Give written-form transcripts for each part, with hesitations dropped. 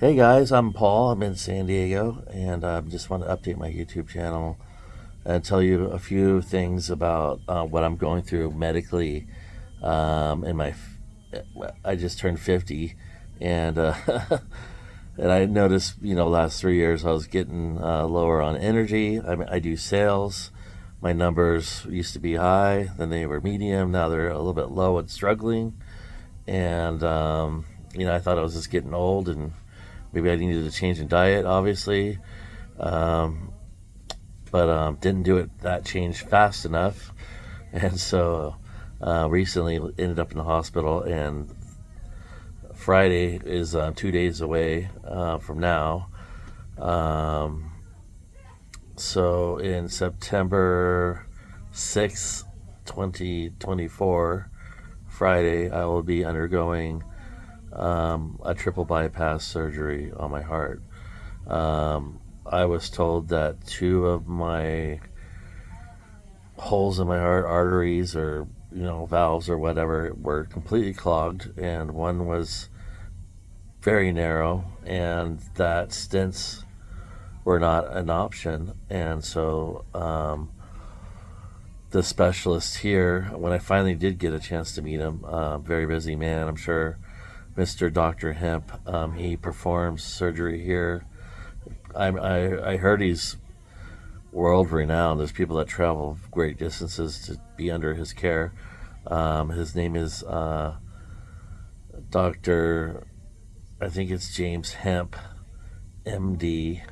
Hey guys, I'm Paul. I'm in San Diego, and I just want to update my YouTube channel and tell you a few things about what I'm going through medically. In my, I just turned 50, and and I noticed, last 3 years I was getting lower on energy. I do sales. My numbers used to be high, then they were medium. Now they're a little bit low and struggling. And I thought I was just getting old and maybe I needed a change in diet, obviously, um, but didn't do it that change fast enough, and so recently ended up in the hospital. And Friday is 2 days away from now. Um, so in September 6th, 2024, Friday, I will be undergoing a triple bypass surgery on my heart. I was told that two of my holes in my heart, arteries or valves or whatever, were completely clogged, and one was very narrow, and that stents were not an option. And so the specialist here, when I finally did get a chance to meet him, very busy man, I'm sure, Mr. Dr. Hemp, he performs surgery here. I heard he's world renowned. There's people that travel great distances to be under his care. His name is Dr. I think it's James Hemp, MD.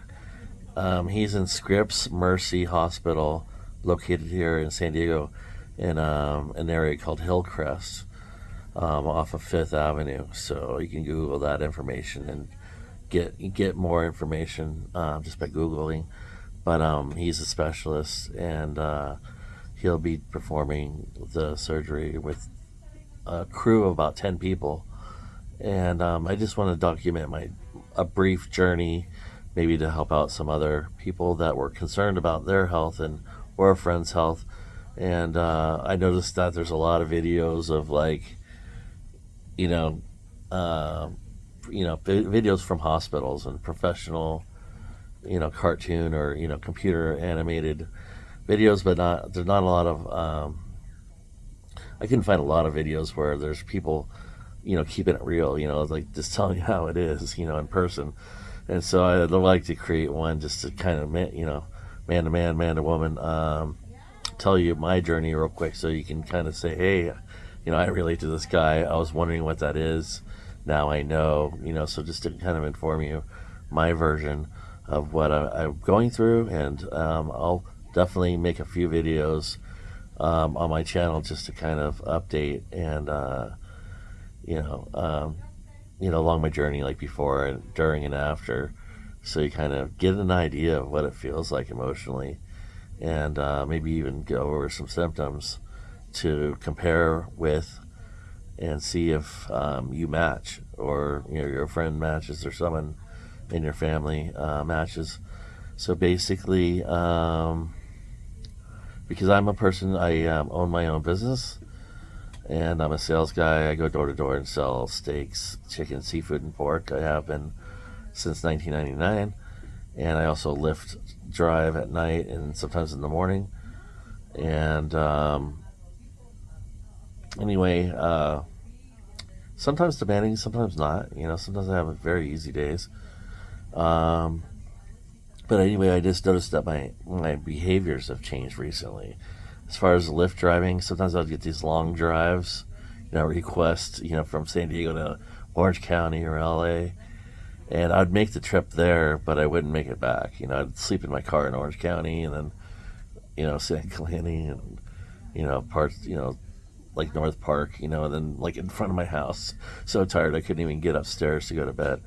He's in SCRIPPS Mercy Hospital, located here in San Diego, in an area called HILLCREST, off of Fifth Avenue. So you can Google that information and get more information just by Googling. But he's a specialist, and he'll be performing the surgery with a crew of about 10 people. And I just want to document a brief journey, maybe to help out some other people that were concerned about their health and or a friend's health. And I noticed that there's a lot of videos of you know, videos from hospitals and professional, cartoon or computer animated videos, but there's not a lot of. I couldn't find a lot of videos where there's people, keeping it real, like just telling you how it is, in person. And so I'd like to create one just to kind of, man to man, man to woman, tell you my journey real quick, so you can kind of say, hey, I relate to this guy. I was wondering what that is. Now I know, so just to kind of inform you my version of what I'm going through. And I'll definitely make a few videos on my channel just to kind of update and, along my journey, like before and during and after, so you kind of get an idea of what it feels like emotionally, and maybe even go over some symptoms to compare with and see if you match, or your friend matches, or someone in your family matches. So basically, because I'm a person, I own my own business, and I'm a sales guy. I go door to door and sell steaks, chicken, seafood, and pork. I have been since 1999, and I also lift, drive at night and sometimes in the morning. And anyway, sometimes demanding, sometimes not. Sometimes I have very easy days. But anyway, I just noticed that my behaviors have changed recently. As far as Lyft driving, sometimes I'll get these long drives, requests, from San Diego to Orange County or LA. And I'd make the trip there, but I wouldn't make it back. I'd sleep in my car in Orange County, and then, San Clemente, and, parts, like North Park, and then like in front of my house. So tired I couldn't even get upstairs to go to bed.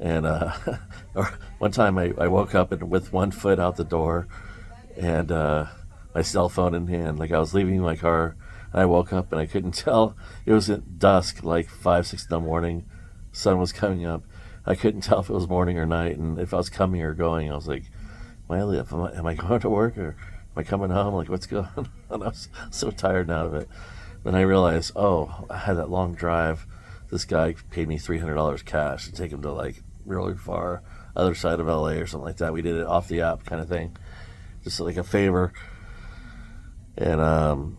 And or one time I woke up and with one foot out the door, and my cell phone in hand, like I was leaving my car, and I woke up and I couldn't tell. It was at dusk, like 5, 6 in the morning. Sun was coming up. I couldn't tell if it was morning or night, and if I was coming or going. I was like, am I going to work, or am I coming home? Like, what's going on? And I was so tired and out of it. Then I realized, I had that long drive. This guy paid me $300 cash to take him to really far, other side of LA or something like that. We did it off the app kind of thing, just like a favor. And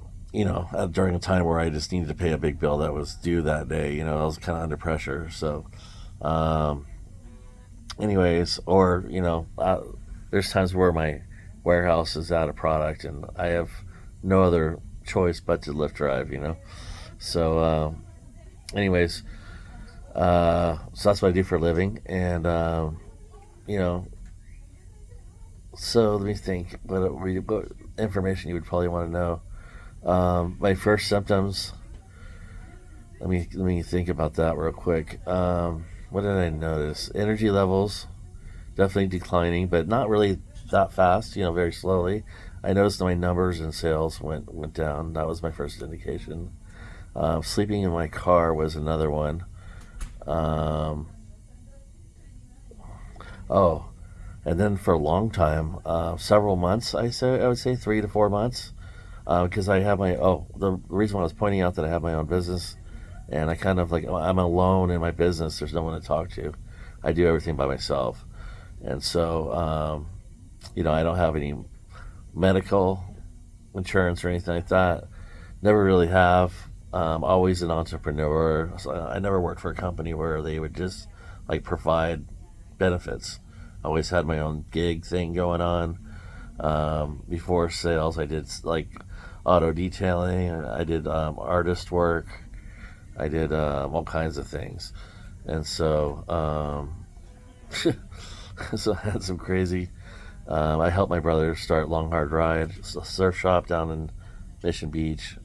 during a time where I just needed to pay a big bill that was due that day, I was kind of under pressure. So, anyways, or there's times where my warehouse is out of product and I have no other choice but to Lyft drive. So, anyways, so that's what I do for a living, and so let me think. What information you would probably want to know? My first symptoms. Let me think about that real quick. What did I notice? Energy levels definitely declining, but not really that fast. Very slowly. I noticed that my numbers and sales went down. That was my first indication. Sleeping in my car was another one. And then for a long time, several months, I would say 3 to 4 months, because I have the reason why I was pointing out that I have my own business, and I kind of I'm alone in my business. There's no one to talk to. I do everything by myself, and so I don't have any medical insurance or anything like that. Never really have. Always an entrepreneur. So I never worked for a company where they would just provide benefits. I always had my own gig thing going on. Before sales, I did auto detailing. I did artist work. I did all kinds of things, and so so I had some crazy. I helped my brother start Long Hard Ride, a surf shop down in Mission Beach.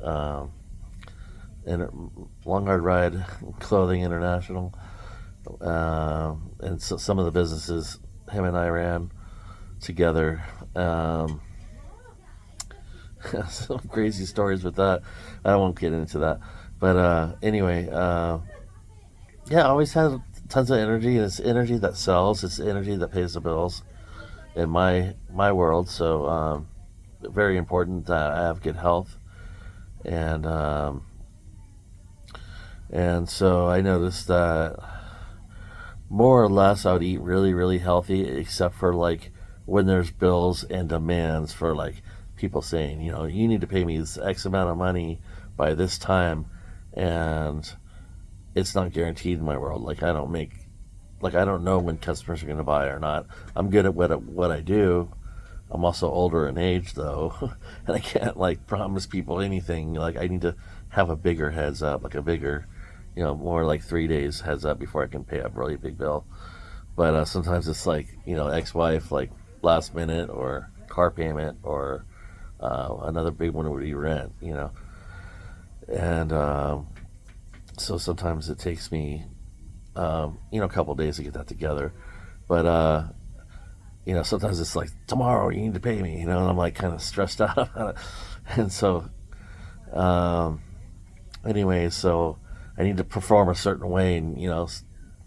And Long Hard Ride Clothing International, and so some of the businesses him and I ran together. Some crazy stories with that. I won't get into that, but anyway, I always had tons of energy, and it's energy that sells. It's energy that pays the bills in my world. So very important that I have good health, and so I noticed that more or less I would eat really, really healthy, except for when there's bills and demands for people saying, you need to pay me this X amount of money by this time, and it's not guaranteed in my world. I don't know when customers are going to buy or not. I'm good at what I do. I'm also older in age though, and I can't promise people anything. I need to have a bigger heads up, a bigger, more 3 days heads up before I can pay a really big bill. But sometimes it's ex-wife, last minute, or car payment, or another big one would be rent, and so sometimes it takes me a couple days to get that together. But sometimes it's tomorrow you need to pay me, and I'm kind of stressed out about it. And so anyway, so I need to perform a certain way, and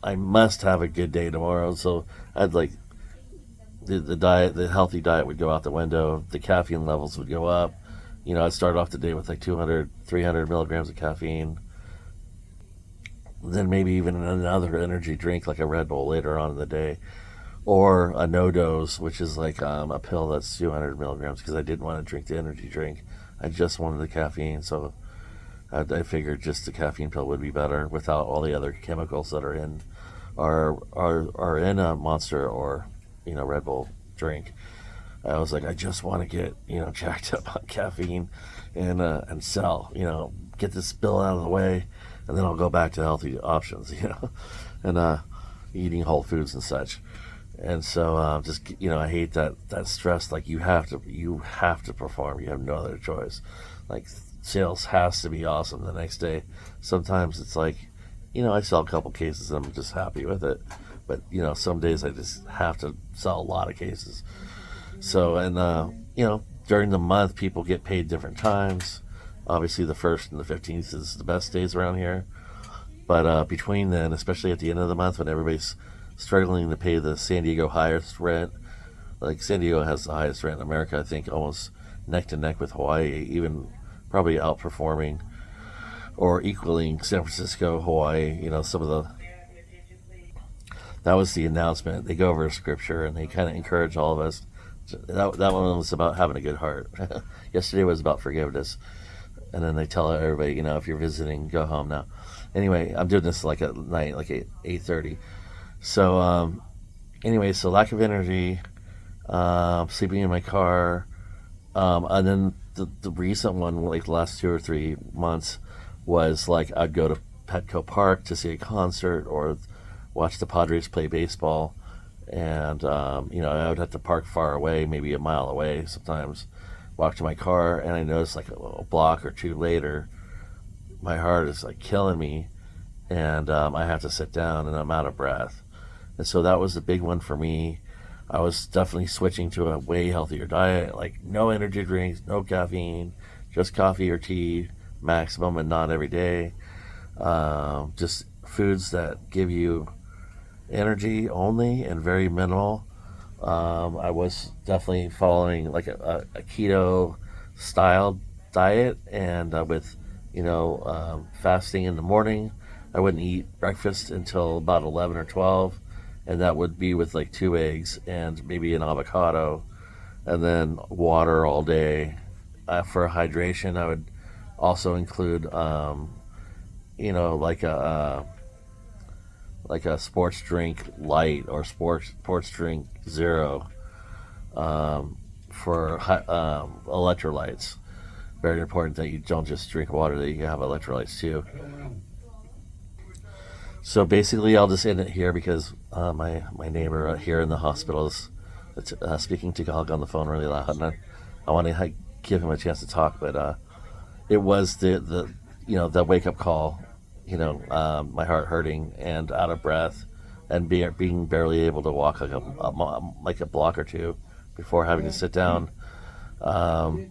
I must have a good day tomorrow. So I'd the diet, the healthy diet would go out the window. The caffeine levels would go up. I'd start off the day with 200, 300 milligrams of caffeine. Then maybe even another energy drink, like a Red Bull, later on in the day, or a no dose, which is a pill that's 200 milligrams, because I didn't want to drink the energy drink. I just wanted the caffeine, so I figured just the caffeine pill would be better without all the other chemicals that are in in a Monster or Red Bull drink. I was I just want to get jacked up on caffeine and sell, get this bill out of the way, and then I'll go back to healthy options, and eating whole foods and such. And so just I hate that stress. You have to perform. You have no other choice. Sales has to be awesome the next day. Sometimes it's I sell a couple cases and I'm just happy with it. But some days I just have to sell a lot of cases. So, and during the month people get paid different times. Obviously the 1st and the 15th is the best days around here. But between then, especially at the end of the month when everybody's struggling to pay the San Diego highest rent, San Diego has the highest rent in America, I think, almost neck to neck with Hawaii, even probably outperforming or equaling San Francisco, Hawaii, some of that was the announcement. They go over a scripture and they kind of encourage all of us. That one was about having a good heart. Yesterday was about forgiveness. And then they tell everybody, if you're visiting, go home now. Anyway, I'm doing this like at night, like 8:30. So anyway, so lack of energy, sleeping in my car, and then the recent one, like the last 2 or 3 months, was like I'd go to Petco Park to see a concert or watch the Padres play baseball, and I would have to park far away, maybe a mile away sometimes, walk to my car, and I noticed like a block or two later, my heart is like killing me, and I have to sit down and I'm out of breath. And so that was the big one for me. I was definitely switching to a way healthier diet, like no energy drinks, no caffeine, just coffee or tea maximum, and not every day. Just foods that give you energy only and very minimal. I was definitely following like a keto style diet, and with fasting in the morning. I wouldn't eat breakfast until about 11 or 12, and that would be with like 2 eggs and maybe an avocado, and then water all day. For hydration, I would also include like a sports drink light or sports drink zero, for electrolytes. Very important that you don't just drink water, that you have electrolytes too. So basically, I'll just end it here because my neighbor here in the hospital is speaking to Gog on the phone really loud, and I want to give him a chance to talk. But it was the wake up call. My heart hurting and out of breath, and being barely able to walk like a block or two before having to sit down, to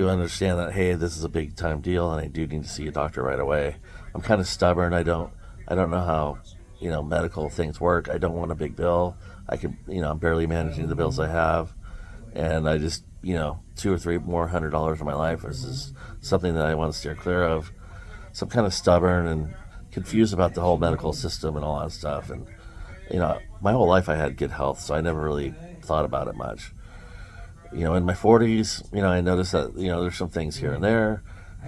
understand that, hey, this is a big time deal and I do need to see a doctor right away. I'm kind of stubborn. I don't know how medical things work. I don't want a big bill. I'm barely managing the bills I have, and I just $200 or $300 more in my life is something that I want to steer clear of. So I'm kind of stubborn and confused about the whole medical system and all that stuff. And my whole life I had good health, so I never really thought about it much. In my 40s, I noticed that there's some things here and there.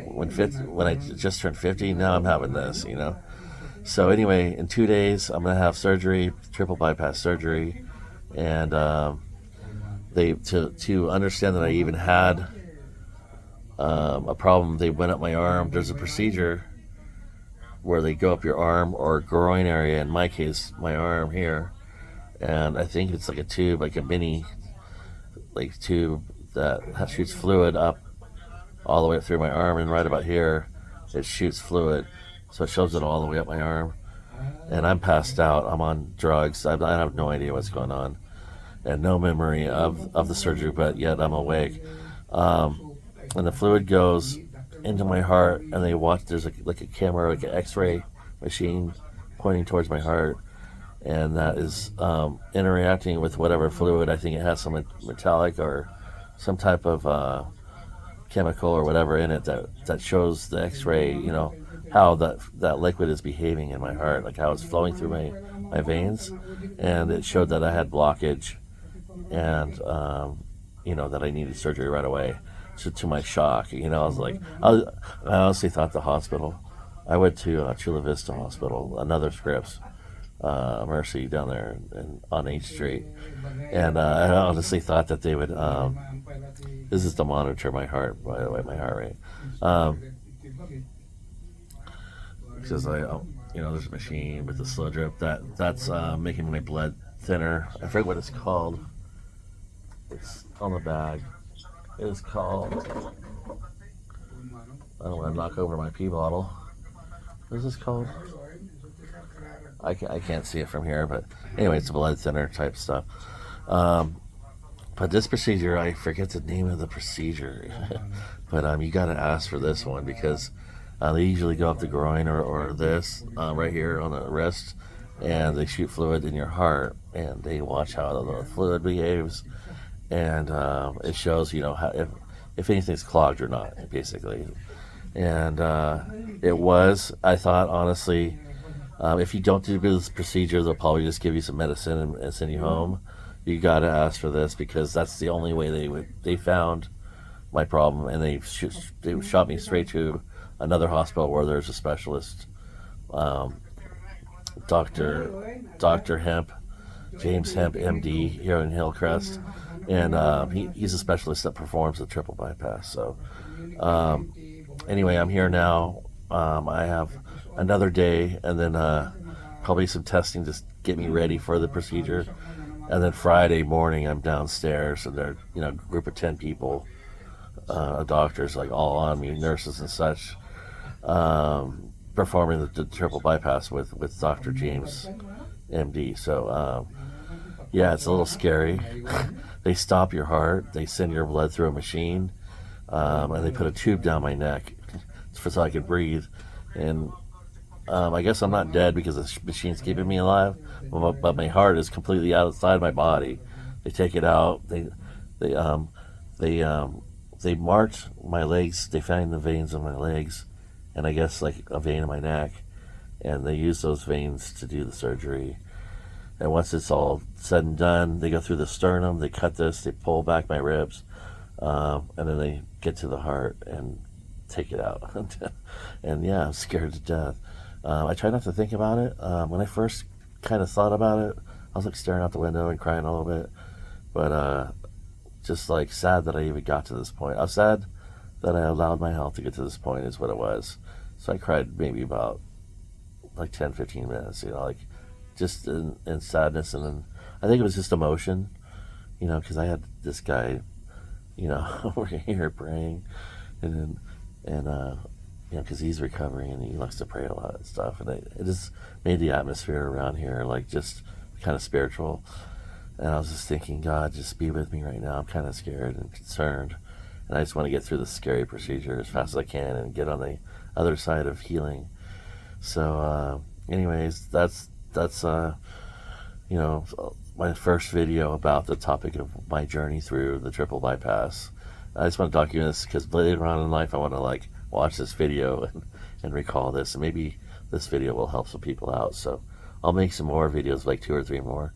When I just turned 50, now I'm having this. So anyway, in 2 days I'm gonna have surgery, triple bypass surgery, and to understand that I even had a problem, they went up my arm. There's a procedure where they go up your arm or groin area. In my case, my arm here, and I think it's like a tube, like a mini tube that shoots fluid up all the way up through my arm, and right about here it shoots fluid, so it shoves it all the way up my arm. And I'm passed out. I'm on drugs. I have no idea what's going on, and no memory of the surgery, but yet I'm awake. And the fluid goes into my heart, and they watch. There's a camera, like an X-ray machine, pointing towards my heart, and that is interacting with whatever fluid. I think it has some metallic or some type of chemical or whatever in it that shows the X-ray, how that liquid is behaving in my heart, like how it's flowing through my veins, and it showed that I had blockage, and that I needed surgery right away. So to my shock, I honestly thought the hospital. I went to Chula Vista Hospital, another SCRIPPS, Mercy down there on H Street, and I honestly thought that they would. This is to monitor my heart, by the way, my heart rate, because there's a machine with the slow drip that's making my blood thinner. I forget what it's called. It's on the bag. It is called. I don't want to knock over my pee bottle. What is this called? I can't see it from here, but anyway, it's a blood thinner type stuff. But this procedure, I forget the name of the procedure, but you got to ask for this one, because they usually go up the groin or this right here on the wrist, and they shoot fluid in your heart, and they watch how the fluid behaves, and it shows how, if anything's clogged or not, basically. And I thought honestly, If you don't do this procedure, they'll probably just give you some medicine and send you home. You gotta ask for this because that's the only way they found my problem, and they shot me straight to another hospital where there's a specialist, Dr. Hemp, James Hemp, MD, here in Hillcrest, and he's a specialist that performs the triple bypass. So anyway, I'm here now. I have another day, and then probably some testing to get me ready for the procedure. And then Friday morning, I'm downstairs, and there, a group of 10 people, doctors, like all on me, nurses and such, performing the triple bypass with Dr. James, MD. So yeah, it's a little scary. They stop your heart, they send your blood through a machine, and they put a tube down my neck so I could breathe. And I guess I'm not dead because the machine's keeping me alive, but my heart is completely outside my body. They take it out. They marked my legs. They found the veins in my legs, and I guess like a vein in my neck, and they use those veins to do the surgery. And once it's all said and done, they go through the sternum. They cut this. They pull back my ribs, and then they get to the heart and take it out. And yeah, I'm scared to death. I try not to think about it. When I first kind of thought about it, I was like staring out the window and crying a little bit, but just like sad that I even got to this point. I was sad that I allowed my health to get to this point is what it was. So I cried maybe about like 10, 15 minutes, like just in sadness. And then I think it was just emotion, because I had this guy, over here praying, and because he's recovering and he likes to pray a lot and stuff, and it just made the atmosphere around here like just kind of spiritual. And I was just thinking, God, just be with me right now. I'm kind of scared and concerned, and I just want to get through this scary procedure as fast as I can and get on the other side of healing. So anyways, that's my first video about the topic of my journey through the triple bypass. I just want to document this because later on in life I want to watch this video and recall this, and maybe this video will help some people out. So I'll make some more videos, like 2 or 3 more,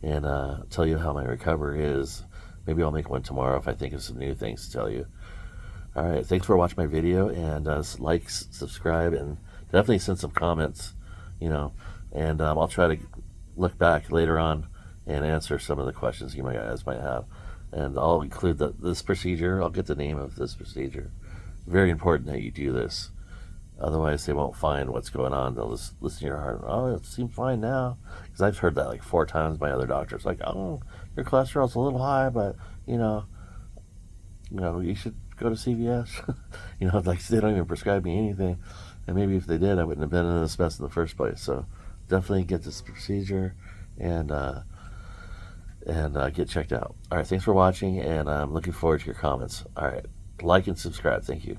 and tell you how my recovery is. Maybe I'll make one tomorrow if I think of some new things to tell you. Alright, thanks for watching my video, and like, subscribe, and definitely send some comments, and I'll try to look back later on and answer some of the questions you guys might have. And I'll include this procedure. I'll get the name of this procedure. Very important that you do this. Otherwise, they won't find what's going on. They'll just listen to your heart. Oh, it seems fine now. Because I've heard that like 4 times by other doctors. Like, oh, your cholesterol's a little high, but, you should go to CVS. Like they don't even prescribe me anything. And maybe if they did, I wouldn't have been in this mess in the first place. So definitely get this procedure and get checked out. All right, thanks for watching, and I'm looking forward to your comments. All right, like and subscribe. Thank you.